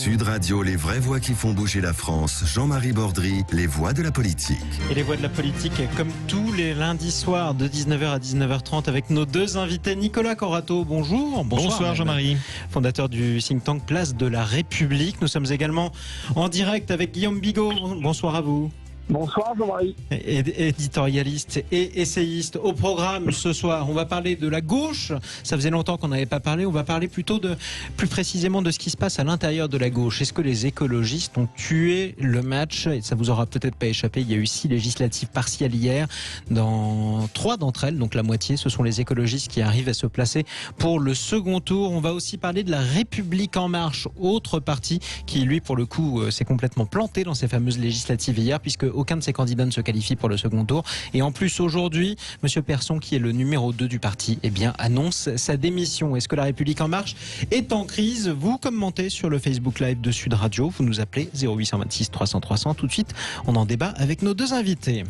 Sud Radio, les vraies voix qui font bouger la France. Jean-Marie Bordry, les voix de la politique. Et les voix de la politique, comme tous les lundis soirs de 19h à 19h30 avec nos deux invités. Nicolas Corato, bonjour. Bonsoir Jean-Marie. Fondateur du think tank Place de la République. Nous sommes également en direct avec Guillaume Bigot. Bonsoir à vous. Bonsoir Jean-Marie. Éditorialiste et essayiste. Au programme ce soir, on va parler de la gauche. Ça faisait longtemps qu'on n'avait pas parlé. On va parler plutôt plus précisément de ce qui se passe à l'intérieur de la gauche. Est-ce que les écologistes ont tué le match? Et ça vous aura peut-être pas échappé. Il y a eu 6 législatives partielles hier. Dans 3 d'entre elles, donc la moitié, ce sont les écologistes qui arrivent à se placer pour le second tour. On va aussi parler de la République en marche, autre parti qui, lui, pour le coup, s'est complètement planté dans ces fameuses législatives hier, puisque aucun de ces candidats ne se qualifie pour le second tour. Et en plus, aujourd'hui, M. Persson, qui est le numéro 2 du parti, annonce sa démission. Est-ce que la République en marche est en crise? Vous commentez sur le Facebook Live de Sud Radio. Vous nous appelez 0826 300 300. Tout de suite, on en débat avec nos deux invités.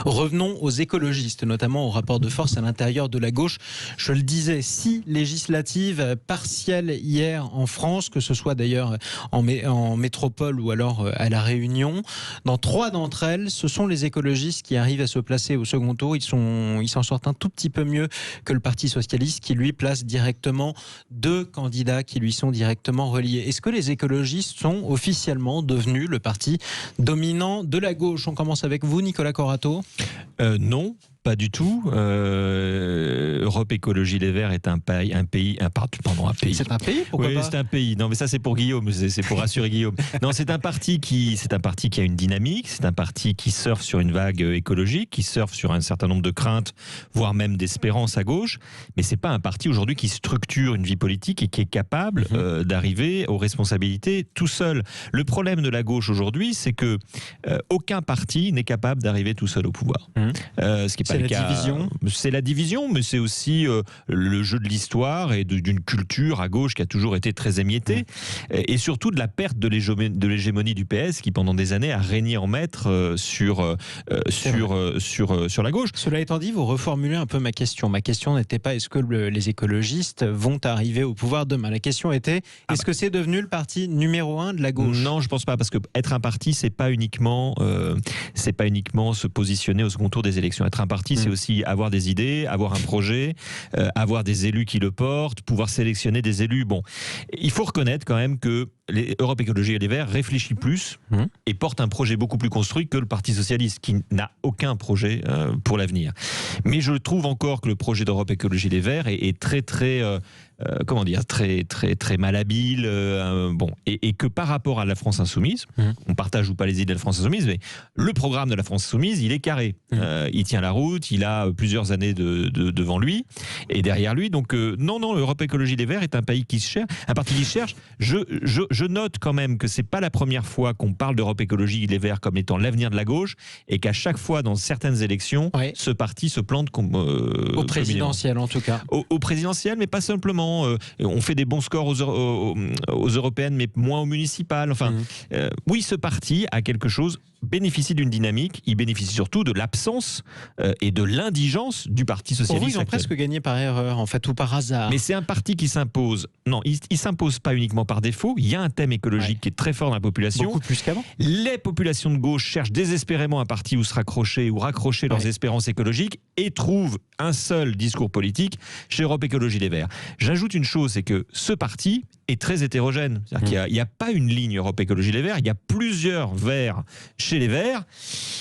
Revenons aux écologistes, notamment au rapport de force à l'intérieur de la gauche. Je le disais, 6 législatives partielles hier en France, que ce soit d'ailleurs en métropole ou alors à La Réunion. Dans 3 d'entre elles, ce sont les écologistes qui arrivent à se placer au second tour. Ils s'en sortent un tout petit peu mieux que le Parti socialiste qui lui place directement 2 candidats qui lui sont directement reliés. Est-ce que les écologistes sont officiellement devenus le parti dominant de la gauche? On commence avec vous, Nicolas Corato. Non, pas du tout. Europe Écologie Les Verts est un pays. C'est un pays, pourquoi oui, pas? C'est un pays. Non, mais ça c'est pour Guillaume, c'est pour rassurer Guillaume. Non, c'est un parti qui a une dynamique. C'est un parti qui surfe sur une vague écologique, qui surfe sur un certain nombre de craintes, voire même d'espérance à gauche. Mais c'est pas un parti aujourd'hui qui structure une vie politique et qui est capable d'arriver aux responsabilités tout seul. Le problème de la gauche aujourd'hui, c'est que aucun parti n'est capable d'arriver tout seul au pouvoir. Ce qui est pas le cas. Division. C'est la division, mais c'est aussi le jeu de l'histoire et d'une culture à gauche qui a toujours été très émiettée, et surtout de la perte de l'hégémonie du PS qui pendant des années a régné en maître sur la gauche. Cela étant dit, vous reformulez un peu ma question. Ma question n'était pas est-ce que les écologistes vont arriver au pouvoir demain. La question était est-ce que c'est devenu le parti numéro 1 de la gauche? Non, je pense pas, parce que être un parti, c'est pas uniquement se positionner au second tour des élections. Être un parti, c'est aussi avoir des idées, avoir un projet, avoir des élus qui le portent, pouvoir sélectionner des élus. Bon, il faut reconnaître quand même que Europe Écologie Les Verts réfléchit plus et porte un projet beaucoup plus construit que le Parti Socialiste, qui n'a aucun projet pour l'avenir. Mais je trouve encore que le projet d'Europe Écologie Les Verts est très très malhabile, et que par rapport à la France Insoumise, on partage ou pas les idées de la France Insoumise, mais le programme de la France Insoumise, il est carré. Il tient la route, il a plusieurs années devant lui et derrière lui. Donc non, l'Europe Écologie Les Verts est un parti qui se cherche. Je note quand même que c'est pas la première fois qu'on parle d'Europe Écologie Les Verts comme étant l'avenir de la gauche, et qu'à chaque fois dans certaines élections, ce parti se plante au présidentiel en tout cas. Au présidentiel, mais pas simplement. On fait des bons scores aux européennes, mais moins aux municipales. Enfin, oui, ce parti a quelque chose, bénéficie d'une dynamique. Il bénéficie surtout de l'absence et de l'indigence du Parti socialiste. Ils ont presque gagné par erreur, en fait, ou par hasard. Mais c'est un parti qui s'impose. Non, il s'impose pas uniquement par défaut. Il y a un thème écologique qui est très fort dans la population. Beaucoup plus qu'avant. Les populations de gauche cherchent désespérément un parti où se raccrocher ou raccrocher leurs espérances écologiques et trouvent un seul discours politique chez Europe Écologie Les Verts. J'ajoute une chose, c'est que ce parti est très hétérogène. C'est-à-dire qu'il n'y a pas une ligne Europe Écologie Les Verts, il y a plusieurs Verts chez les Verts.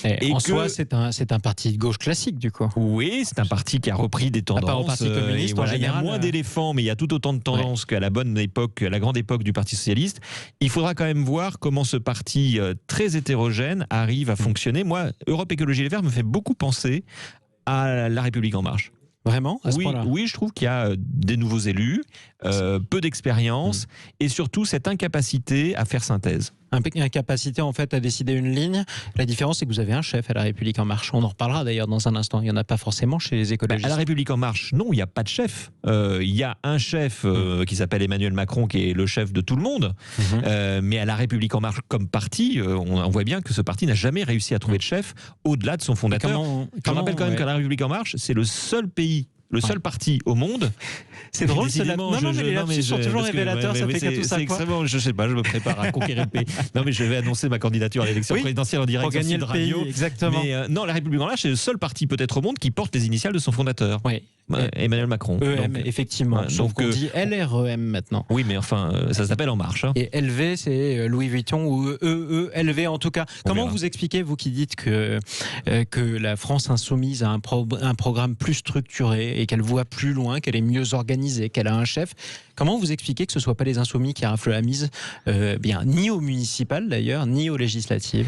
Et en soi, c'est un parti de gauche classique, du coup. Oui, c'est un parti qui a repris des tendances. À part au Parti communiste, en général. Il y a moins d'éléphants, mais il y a tout autant de tendances qu'à la bonne époque, à la grande époque du Parti socialiste. Il faudra quand même voir comment ce parti très hétérogène arrive à fonctionner. Moi, Europe Écologie Les Verts me fait beaucoup penser à La République en marche. Vraiment, à ce point-là? Oui, je trouve qu'il y a des nouveaux élus, peu d'expérience, et surtout cette incapacité à faire synthèse. Incapacité en fait à décider une ligne. La différence, c'est que vous avez un chef à La République en marche. On en reparlera d'ailleurs dans un instant. Il n'y en a pas forcément chez les écologistes. À La République en marche, non, il n'y a pas de chef. Il y a un chef qui s'appelle Emmanuel Macron, qui est le chef de tout le monde. Mais à La République en marche comme parti, on voit bien que ce parti n'a jamais réussi à trouver de chef au-delà de son fondateur. Je rappelle quand même que La République en marche, c'est le seul pays, le seul parti au monde C'est drôle, cela. Décidément, Non, mais les lapsus sont toujours révélateurs. Ça fait qu'à tout ça, c'est quoi. extrêmement, je sais pas, je me prépare à conquérir le pays. Non, mais je vais annoncer ma candidature à l'élection présidentielle en direct pour gagner sur le Sud Radio. pays, exactement. Mais non, La République en marche, c'est le seul parti peut-être au monde qui porte les initiales de son fondateur. Oui. Emmanuel Macron. EM, effectivement. Sauf qu'on dit LREM maintenant. Oui, mais enfin, ça s'appelle En Marche. Hein. Et LV, c'est Louis Vuitton ou EELV en tout cas. Comment vous expliquez, vous qui dites que la France insoumise a un programme plus structuré et qu'elle voit plus loin, qu'elle est mieux organisée, qu'elle a un chef, comment vous expliquez que ce ne soit pas les insoumis qui raflent la mise, ni au municipal d'ailleurs, ni aux législatives?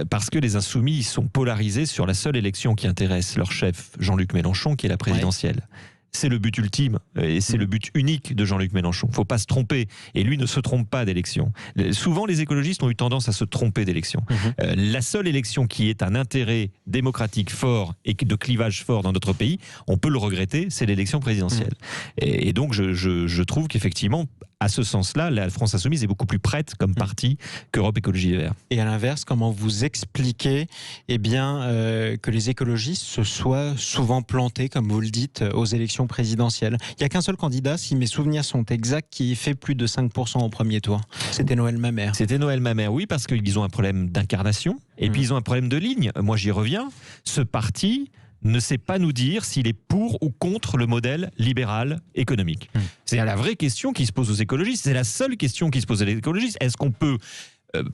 Parce que les insoumis sont polarisés sur la seule élection qui intéresse leur chef, Jean-Luc Mélenchon, qui est la présidentielle. Ouais. C'est le but ultime et c'est le but unique de Jean-Luc Mélenchon. Il ne faut pas se tromper. Et lui ne se trompe pas d'élection. Souvent, les écologistes ont eu tendance à se tromper d'élection. La seule élection qui est un intérêt démocratique fort et de clivage fort dans notre pays, on peut le regretter, c'est l'élection présidentielle. Et donc, je trouve qu'effectivement, à ce sens-là, la France Insoumise est beaucoup plus prête comme parti qu'Europe Écologie Les Verts. Et à l'inverse, comment vous expliquez que les écologistes se soient souvent plantés, comme vous le dites, aux élections présidentielles? Il n'y a qu'un seul candidat, si mes souvenirs sont exacts, qui fait plus de 5% au premier tour. C'était Noël Mamère. C'était Noël Mamère, oui, parce qu'ils ont un problème d'incarnation et puis ils ont un problème de ligne. Moi, j'y reviens. Ce parti ne sait pas nous dire s'il est pour ou contre le modèle libéral économique. C'est la vraie question qui se pose aux écologistes. C'est la seule question qui se pose aux écologistes. Est-ce qu'on peut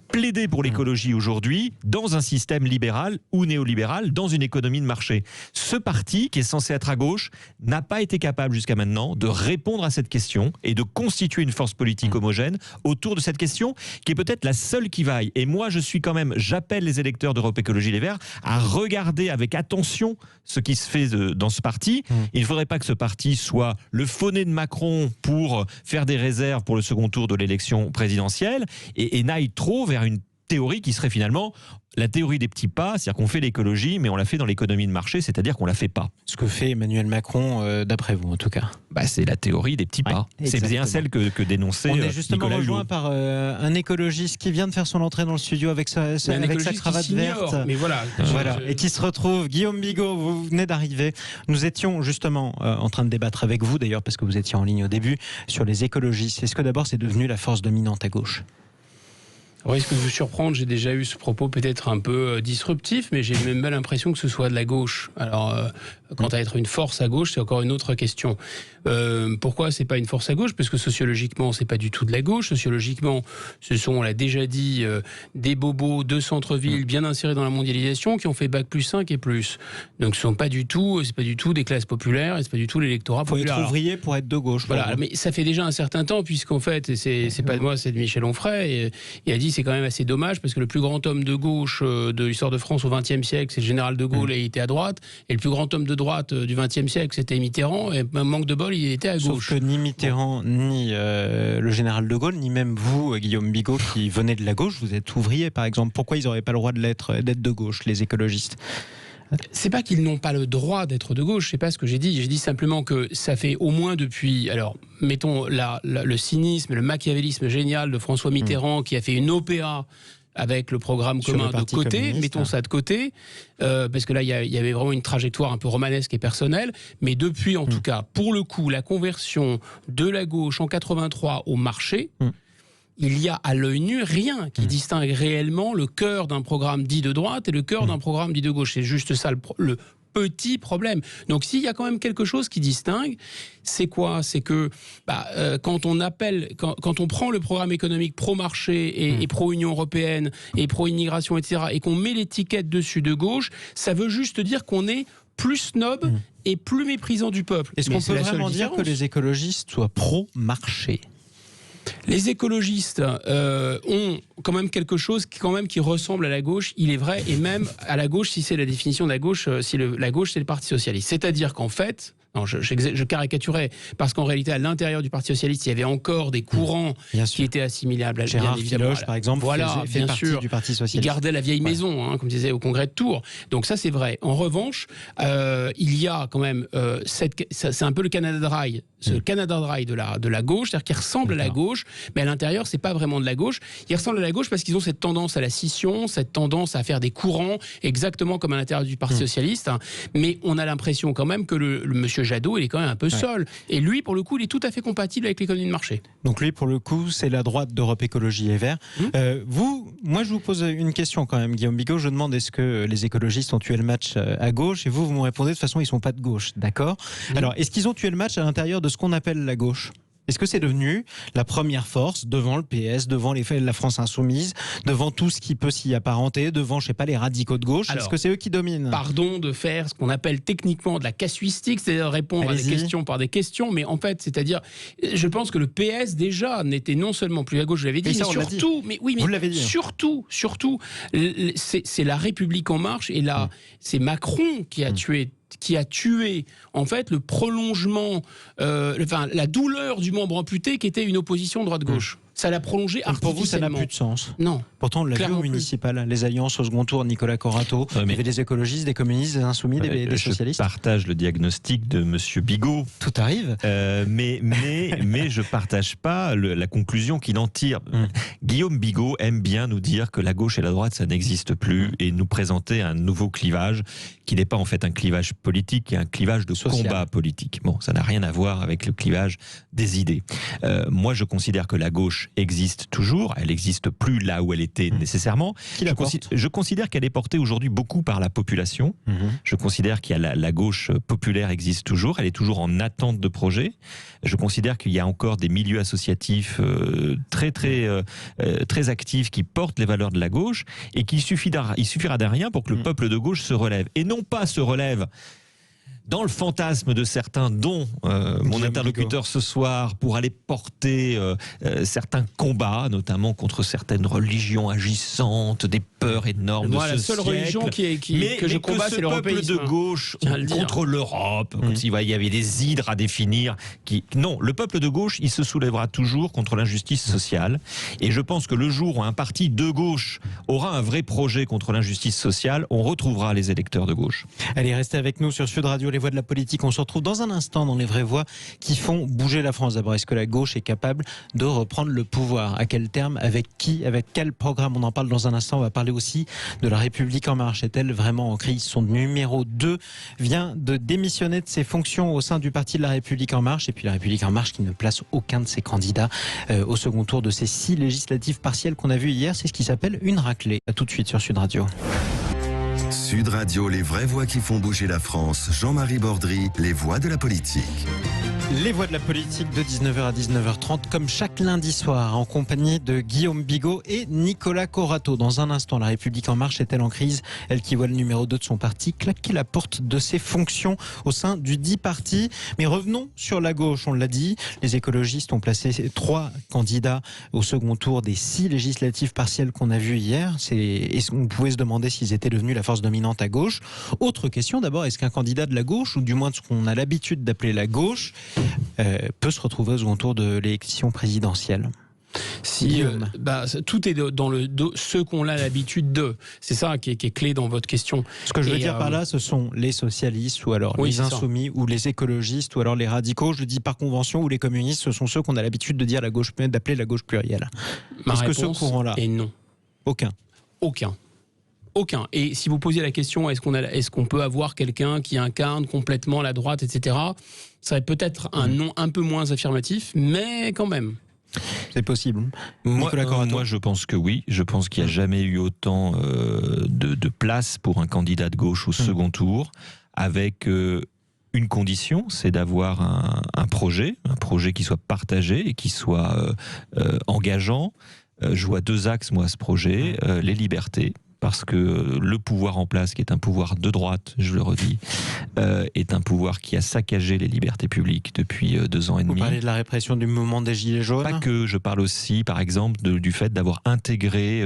plaider pour l'écologie aujourd'hui dans un système libéral ou néolibéral, dans une économie de marché? Ce parti, qui est censé être à gauche, n'a pas été capable jusqu'à maintenant de répondre à cette question et de constituer une force politique homogène autour de cette question, qui est peut-être la seule qui vaille. Et moi, j'appelle les électeurs d'Europe Écologie Les Verts à regarder avec attention ce qui se fait dans ce parti. Il ne faudrait pas que ce parti soit le fauné de Macron pour faire des réserves pour le second tour de l'élection présidentielle et n'aille trop vers une théorie qui serait finalement la théorie des petits pas, c'est-à-dire qu'on fait l'écologie, mais on la fait dans l'économie de marché, c'est-à-dire qu'on la fait pas. Ce que fait Emmanuel Macron, d'après vous en tout cas. C'est la théorie des petits pas. C'est bien celle que dénonçait Nicolas Hulot. On est justement rejoint par un écologiste qui vient de faire son entrée dans le studio avec sa cravate verte. Mais voilà. Et qui se retrouve. Guillaume Bigot, vous venez d'arriver. Nous étions justement en train de débattre avec vous, d'ailleurs, parce que vous étiez en ligne au début, sur les écologistes. Est-ce que d'abord c'est devenu la force dominante à gauche ? Oui, ce que vous surprendre, j'ai déjà eu ce propos peut-être un peu disruptif, mais j'ai même l'impression que ce soit de la gauche. Alors, quant à être une force à gauche, c'est encore une autre question. Pourquoi c'est pas une force à gauche? Parce que sociologiquement, c'est pas du tout de la gauche. Sociologiquement, ce sont, on l'a déjà dit, des bobos de centre-ville bien insérés dans la mondialisation qui ont fait bac+5 et plus. Donc, ce sont pas du tout, c'est pas du tout des classes populaires et c'est pas du tout l'électorat populaire. Faut être ouvrier pour être de gauche. Voilà, mais ça fait déjà un certain temps, puisqu'en fait, et c'est pas de moi, c'est de Michel Onfray, et il a dit c'est quand même assez dommage parce que le plus grand homme de gauche de l'histoire de France au XXe siècle, c'est le général de Gaulle et il était à droite, et le plus grand homme de droite du XXe siècle, c'était Mitterrand, et manque de bol, il était à gauche. Sauf que ni Mitterrand, ni le général de Gaulle, ni même vous, Guillaume Bigot, qui venez de la gauche, vous êtes ouvrier par exemple. Pourquoi ils n'auraient pas le droit d'être de gauche, les écologistes ? C'est pas qu'ils n'ont pas le droit d'être de gauche, c'est pas ce que j'ai dit. J'ai dit simplement que ça fait au moins depuis, alors mettons le cynisme, le machiavélisme génial de François Mitterrand qui a fait une OPA avec le programme commun de côté, mettons ça de côté, parce que là il y avait vraiment une trajectoire un peu romanesque et personnelle, mais depuis en tout cas, pour le coup, la conversion de la gauche en 83 au marché, il y a à l'œil nu rien qui distingue réellement le cœur d'un programme dit de droite et le cœur d'un programme dit de gauche. C'est juste ça le petit problème. Donc s'il y a quand même quelque chose qui distingue, c'est quoi? C'est que quand on prend le programme économique pro-marché et pro-Union européenne et pro-immigration, etc., et qu'on met l'étiquette dessus de gauche, ça veut juste dire qu'on est plus snob et plus méprisant du peuple. Est-ce qu'on peut vraiment dire que les écologistes soient pro-marché ? Les écologistes ont quand même quelque chose qui ressemble à la gauche, il est vrai, et même à la gauche, si c'est la définition de la gauche, la gauche c'est le Parti Socialiste. C'est-à-dire qu'en fait, non, je caricaturais, parce qu'en réalité, à l'intérieur du Parti Socialiste, il y avait encore des courants qui étaient assimilables. Gérard Filoche, par exemple, fait partie du Parti Socialiste. Il gardait la vieille maison, comme disait au congrès de Tours. Donc ça, c'est vrai. En revanche, il y a quand même, c'est un peu le Canada Dry, ce Canada Dry de la gauche, c'est-à-dire qui ressemble à la gauche, mais à l'intérieur, c'est pas vraiment de la gauche. Ils ressemblent à la gauche parce qu'ils ont cette tendance à la scission, cette tendance à faire des courants, exactement comme à l'intérieur du Parti Socialiste. Mais on a l'impression quand même que le monsieur Monsieur Jadot, il est quand même un peu seul. Et lui, pour le coup, il est tout à fait compatible avec l'économie de marché. Donc lui, pour le coup, c'est la droite d'Europe Écologie et Verts. Moi, je vous pose une question quand même, Guillaume Bigot. Je demande, est-ce que les écologistes ont tué le match à gauche? Et vous me répondez, de toute façon, ils ne sont pas de gauche, d'accord? Alors, est-ce qu'ils ont tué le match à l'intérieur de ce qu'on appelle la gauche? Est-ce que c'est devenu la première force devant le PS, devant la France insoumise, devant tout ce qui peut s'y apparenter, devant, je sais pas, les radicaux de gauche? Est-ce que c'est eux qui dominent? Pardon de faire ce qu'on appelle techniquement de la casuistique, c'est-à-dire répondre à des questions par des questions, mais en fait, c'est-à-dire, je pense que le PS déjà n'était non seulement plus à gauche, je l'avais dit, mais surtout, surtout, c'est la République en marche et là, c'est Macron qui a tué en fait le prolongement, la douleur du membre amputé qui était une opposition droite-gauche. Ça l'a prolongé artificiellement. Pour vous, ça n'a plus de sens? Non. Pourtant, on l'a vu au municipal, les alliances au second tour, Nicolas Corato, il y avait des écologistes, des communistes, des insoumis, des socialistes. Je partage le diagnostic de Monsieur Bigot. Tout arrive. Mais je partage pas la conclusion qu'il en tire. Guillaume Bigot aime bien nous dire que la gauche et la droite, ça n'existe plus, et nous présenter un nouveau clivage qui n'est pas en fait un clivage politique, qui est un clivage de combat politique. Bon, ça n'a rien à voir avec le clivage des idées. Moi, je considère que la gauche existe toujours, elle n'existe plus là où elle était nécessairement. Je considère qu'elle est portée aujourd'hui beaucoup par la population. Je considère qu'il y a la gauche populaire existe toujours, elle est toujours en attente de projets. Je considère qu'il y a encore des milieux associatifs très actifs qui portent les valeurs de la gauche et qu'il suffira de rien pour que le peuple de gauche se relève. Et non pas se relève dans le fantasme de certains, dont mon interlocuteur ce soir, pour aller porter certains combats, notamment contre certaines religions agissantes, des peurs énormes de ce siècle. La seule religion que je combats, c'est l'européisme. Le peuple de gauche contre l'Europe, quand il y avait des hydres à définir. Non, le peuple de gauche, il se soulèvera toujours contre l'injustice sociale. Et je pense que le jour où un parti de gauche aura un vrai projet contre l'injustice sociale, on retrouvera les électeurs de gauche. Allez, restez avec nous sur Sud Radio, les voix de la politique. On se retrouve dans un instant dans les vraies voix qui font bouger la France. D'abord, est-ce que la gauche est capable de reprendre le pouvoir? À quel terme? Avec qui? Avec quel programme? On en parle dans un instant. On va parler aussi de la République en marche. Est-elle vraiment en crise? Son numéro 2 vient de démissionner de ses fonctions au sein du parti de la République en marche. Et puis la République en marche qui ne place aucun de ses candidats au second tour de ces 6 législatives partielles qu'on a vues hier. C'est ce qui s'appelle une raclée. À tout de suite sur Sud Radio. Sud Radio, les vraies voix qui font bouger la France. Jean-Marie Bordry, les voix de la politique. Les voix de la politique de 19h à 19h30, comme chaque lundi soir, en compagnie de Guillaume Bigot et Nicolas Corato. Dans un instant, la République en marche est-elle en crise? Elle qui voit le numéro 2 de son parti claquer la porte de ses fonctions au sein du dit parti. Mais revenons sur la gauche, on l'a dit. Les écologistes ont placé 3 candidats au second tour des 6 législatives partielles qu'on a vues hier. On pouvait se demander s'ils étaient devenus la force dominante à gauche. Autre question d'abord, est-ce qu'un candidat de la gauche, ou du moins de ce qu'on a l'habitude d'appeler la gauche, peut se retrouver au second tour de l'élection présidentielle? Tout est dans ce qu'on a l'habitude de. C'est ça qui est clé dans votre question. Ce que je veux dire par là, ce sont les socialistes, ou alors les insoumis, ou les écologistes, ou alors les radicaux. Je le dis par convention, ou les communistes, ce sont ceux qu'on a l'habitude de dire d'appeler la gauche plurielle. Est-ce que ce courant-là est non. Aucun. Et si vous posez la question, est-ce qu'on peut avoir quelqu'un qui incarne complètement la droite, etc., ça serait peut-être un non un peu moins affirmatif, mais quand même. C'est possible. Moi, je pense que oui. Je pense qu'il n'y a jamais eu autant de place pour un candidat de gauche au second tour, avec une condition, c'est d'avoir un projet qui soit partagé et qui soit engageant. Je vois 2 axes, moi, à ce projet. Les libertés. Parce que le pouvoir en place, qui est un pouvoir de droite, je le redis, est un pouvoir qui a saccagé les libertés publiques depuis 2 ans et demi. Vous parlez de la répression du mouvement des Gilets jaunes? Pas que, je parle aussi, par exemple, du fait d'avoir intégré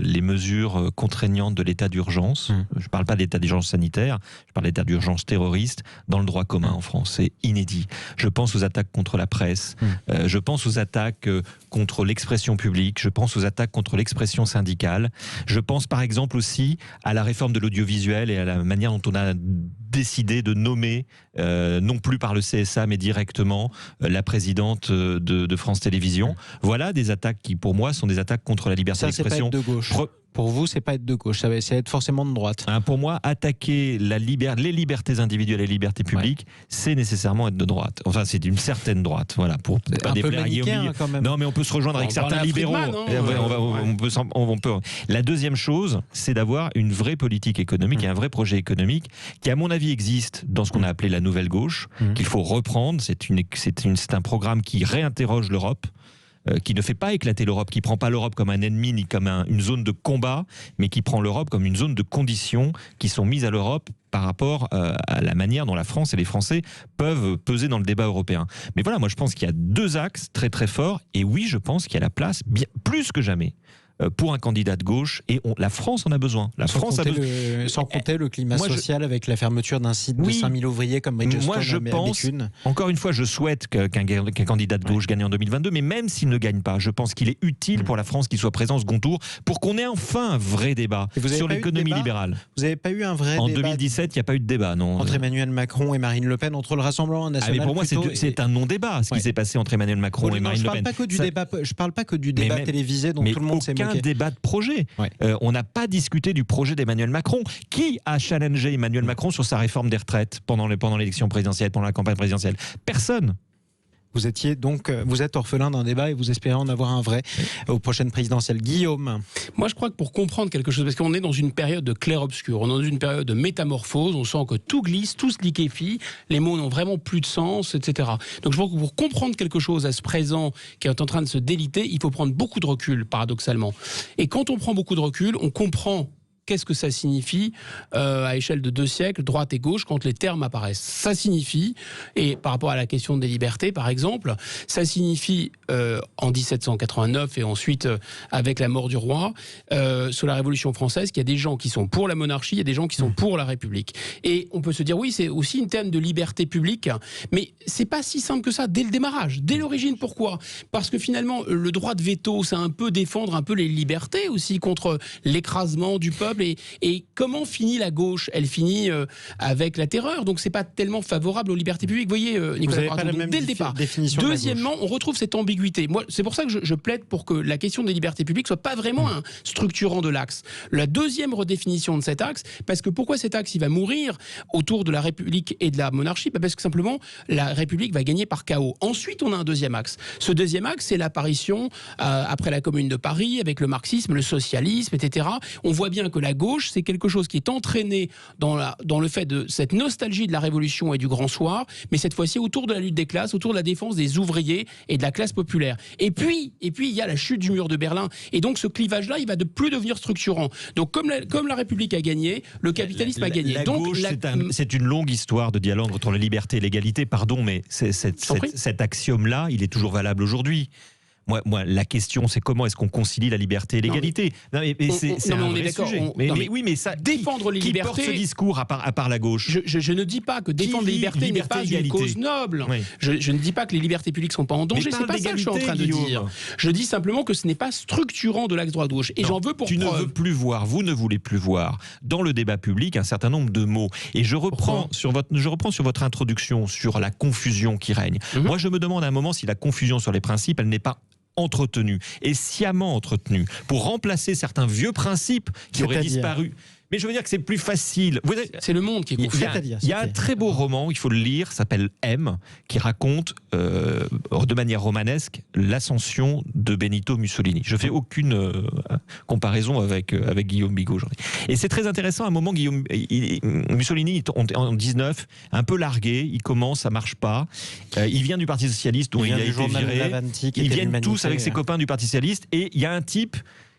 les mesures contraignantes de l'état d'urgence. Je ne parle pas d'état d'urgence sanitaire, je parle d'état d'urgence terroriste dans le droit commun en France. C'est inédit. Je pense aux attaques contre la presse, je pense aux attaques contre l'expression publique, je pense aux attaques contre l'expression syndicale, je pense par exemple aussi à la réforme de l'audiovisuel et à la manière dont on a décidé de nommer, non plus par le CSA, mais directement la présidente de France Télévisions. Voilà des attaques qui, pour moi, sont des attaques contre la liberté d'expression. Ça, c'est pas être de gauche. Pour vous, c'est pas être de gauche, c'est être forcément de droite. Pour moi, attaquer les libertés individuelles et les libertés publiques, c'est nécessairement être de droite. Enfin, c'est d'une certaine droite. Voilà, pour pas déplaire à Guillaume. Quand même. Non, mais on peut se rejoindre avec certains libéraux. On peut. La deuxième chose, c'est d'avoir une vraie politique économique et un vrai projet économique qui, à mon avis, existe dans ce qu'on a appelé la nouvelle gauche, qu'il faut reprendre. C'est un programme qui réinterroge l'Europe, qui ne fait pas éclater l'Europe, qui ne prend pas l'Europe comme un ennemi ni comme une zone de combat, mais qui prend l'Europe comme une zone de conditions qui sont mises à l'Europe par rapport à la manière dont la France et les Français peuvent peser dans le débat européen. Mais voilà, moi je pense qu'il y a deux axes très très forts, et oui, je pense qu'il y a la place, bien, plus que jamais, pour un candidat de gauche, et la France en a besoin. Sans compter le climat social avec la fermeture d'un site de 5000 ouvriers comme Bridgestone. Moi je pense, encore une fois, je souhaite qu'un candidat de gauche gagne en 2022, mais même s'il ne gagne pas, je pense qu'il est utile pour la France qu'il soit présent au second tour, pour qu'on ait enfin un vrai débat sur l'économie libérale. Vous n'avez pas eu un vrai débat? En 2017, il n'y a pas eu de débat, non. Entre Emmanuel Macron et Marine Le Pen, entre le Rassemblement national. Mais pour moi, c'est un non-débat, ce qui s'est passé entre Emmanuel Macron et Marine Le Pen. Je parle pas que du débat télévisé dont tout le monde s'est moqué. Aucun débat de projet. On n'a pas discuté du projet d'Emmanuel Macron. Qui a challengé Emmanuel Macron sur sa réforme des retraites pendant l'élection présidentielle, pendant la campagne présidentielle? Personne. Vous êtes orphelin d'un débat et vous espérez en avoir un vrai aux prochaines présidentielles. Guillaume? Moi, je crois que pour comprendre quelque chose, parce qu'on est dans une période de clair-obscur, on est dans une période de métamorphose, on sent que tout glisse, tout se liquéfie, les mots n'ont vraiment plus de sens, etc. Donc je pense que pour comprendre quelque chose à ce présent qui est en train de se déliter, il faut prendre beaucoup de recul, paradoxalement. Et quand on prend beaucoup de recul, on comprend qu'est-ce que ça signifie à échelle de 2 siècles, droite et gauche, quand les termes apparaissent. Ça signifie, et par rapport à la question des libertés, par exemple, ça signifie en 1789 et ensuite avec la mort du roi, sous la Révolution française, qu'il y a des gens qui sont pour la monarchie, il y a des gens qui sont pour la République. Et on peut se dire, oui, c'est aussi une thème de liberté publique, mais c'est pas si simple que ça dès le démarrage, dès l'origine. Pourquoi? Parce que finalement, le droit de veto, c'est un peu défendre un peu les libertés aussi contre l'écrasement du peuple. Et comment finit la gauche? Elle finit avec la terreur. Donc c'est pas tellement favorable aux libertés publiques. Vous voyez, Nicolas Pradon, dès le départ. Deuxièmement, on retrouve cette ambiguïté. Moi, c'est pour ça que je plaide pour que la question des libertés publiques soit pas vraiment un structurant de l'axe. La deuxième redéfinition de cet axe, parce que pourquoi cet axe il va mourir autour de la République et de la monarchie? Parce que simplement la République va gagner par chaos. Ensuite, on a un deuxième axe. Ce deuxième axe, c'est l'apparition après la Commune de Paris, avec le marxisme, le socialisme, etc. On voit bien que la gauche, c'est quelque chose qui est entraîné dans le fait de cette nostalgie de la Révolution et du Grand Soir, mais cette fois-ci autour de la lutte des classes, autour de la défense des ouvriers et de la classe populaire. Et puis il y a la chute du mur de Berlin. Et donc ce clivage-là, il va de plus devenir structurant. Donc comme la République a gagné, le capitalisme a gagné. La gauche, c'est une longue histoire de dialogue entre la liberté et l'égalité. Pardon, mais cet axiome-là, il est toujours valable aujourd'hui. Moi, la question, c'est comment est-ce qu'on concilie la liberté et l'égalité? Non, mais c'est un vrai sujet. Mais ça, défendre les libertés. Qui porte ce discours à part la gauche? Je ne dis pas que défendre les libertés n'est pas une cause noble. Oui. Je ne dis pas que les libertés publiques ne sont pas en danger. C'est pas ça que je suis en train de dire. Je dis simplement que ce n'est pas structurant de l'axe droite-gauche. Et j'en veux pour preuve. Tu ne veux plus voir, vous ne voulez plus voir dans le débat public un certain nombre de mots. Et je reprends sur votre introduction sur la confusion qui règne. Moi, je me demande à un moment si la confusion sur les principes, elle n'est pas entretenu et sciemment entretenu pour remplacer certains vieux principes qui auraient disparu. Mais je veux dire que c'est plus facile. C'est le monde qui est confus. Il y a un très beau roman, il faut le lire, s'appelle M, qui raconte de manière romanesque l'ascension de Benito Mussolini. Je fais aucune comparaison avec Guillaume Bigot aujourd'hui. Et c'est très intéressant, à un moment, Mussolini en 19, un peu largué, il commence, ça marche pas. Il vient du Parti Socialiste où il a été viré. Ils viennent tous avec ses copains du Parti Socialiste et il y a un type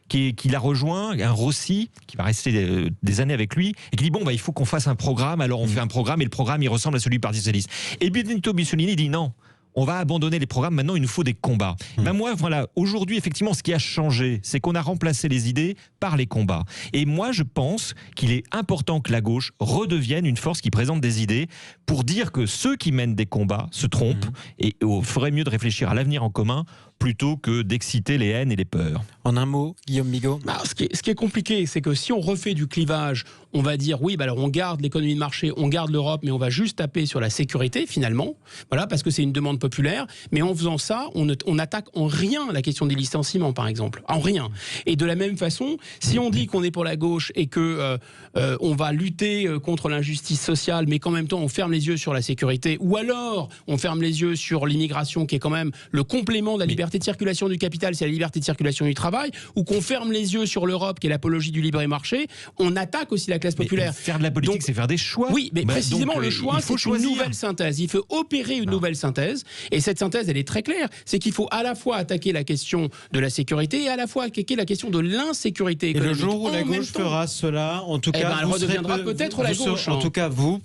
qui l'a rejoint, un Rossi, qui va rester des années avec lui, et qui dit, il faut qu'on fasse un programme, alors on fait un programme, et le programme, il ressemble à celui du Parti Socialiste. Et Benito Mussolini dit, non, on va abandonner les programmes, maintenant il nous faut des combats. Moi, voilà, aujourd'hui, effectivement, ce qui a changé, c'est qu'on a remplacé les idées par les combats. Et moi, je pense qu'il est important que la gauche redevienne une force qui présente des idées pour dire que ceux qui mènent des combats se trompent et ferait mieux de réfléchir à l'avenir en commun plutôt que d'exciter les haines et les peurs. En un mot, Guillaume Bigot. Ce qui est compliqué, c'est que si on refait du clivage, on va dire oui, alors on garde l'économie de marché, on garde l'Europe, mais on va juste taper sur la sécurité finalement, voilà, parce que c'est une demande populaire. Mais en faisant ça, on attaque en rien la question des licenciements, par exemple, en rien. Et de la même façon, si on dit qu'on est pour la gauche et que on va lutter contre l'injustice sociale, mais qu'en même temps on ferme les yeux sur la sécurité, ou alors on ferme les yeux sur l'immigration, qui est quand même le complément de la liberté de circulation du capital, c'est la liberté de circulation du travail, ou qu'on ferme les yeux sur l'Europe, qui est l'apologie du libre-marché, on attaque aussi la classe populaire. Faire de la politique, c'est faire des choix. Oui, mais précisément, le choix, c'est une choisir. nouvelle synthèse. Il faut opérer une nouvelle synthèse, et cette synthèse, elle est très claire. C'est qu'il faut à la fois attaquer la question de la sécurité et à la fois attaquer la question de l'insécurité économique. Et le jour où la gauche fera cela, en tout cas, elle redeviendra peut-être la gauche. En tout cas, vous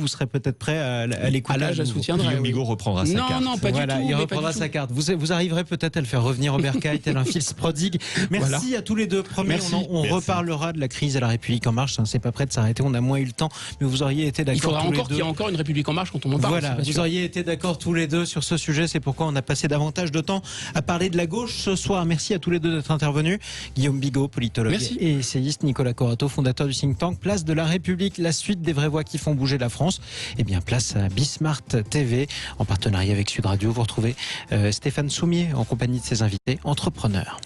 serez peut-être prêt à l'écouter. Là, je la soutiendrai. Guillaume Bigot reprendra sa carte. Non, pas du tout. Il reprendra sa carte. Vous arriverez peut-être à le faire revenir au bercail, tel un fils prodigue. Merci à tous les deux. Promis, on reparlera de la crise à la République en marche. C'est pas prêt de s'arrêter. On a moins eu le temps, mais vous auriez été d'accord. Il faudra tous les encore qu'il y ait encore une République en marche quand on en parle. Voilà, vous auriez été d'accord tous les deux sur ce sujet. C'est pourquoi on a passé davantage de temps à parler de la gauche ce soir. Merci à tous les deux d'être intervenus. Guillaume Bigot, politologue et essayiste. Nicolas Corato, fondateur du think tank Place de la République. La suite des vraies voix qui font bouger la France. Eh bien, place à Bismart TV en partenariat avec Sud Radio. Vous retrouvez Stéphane Soumier en compagnie de ses invités entrepreneurs.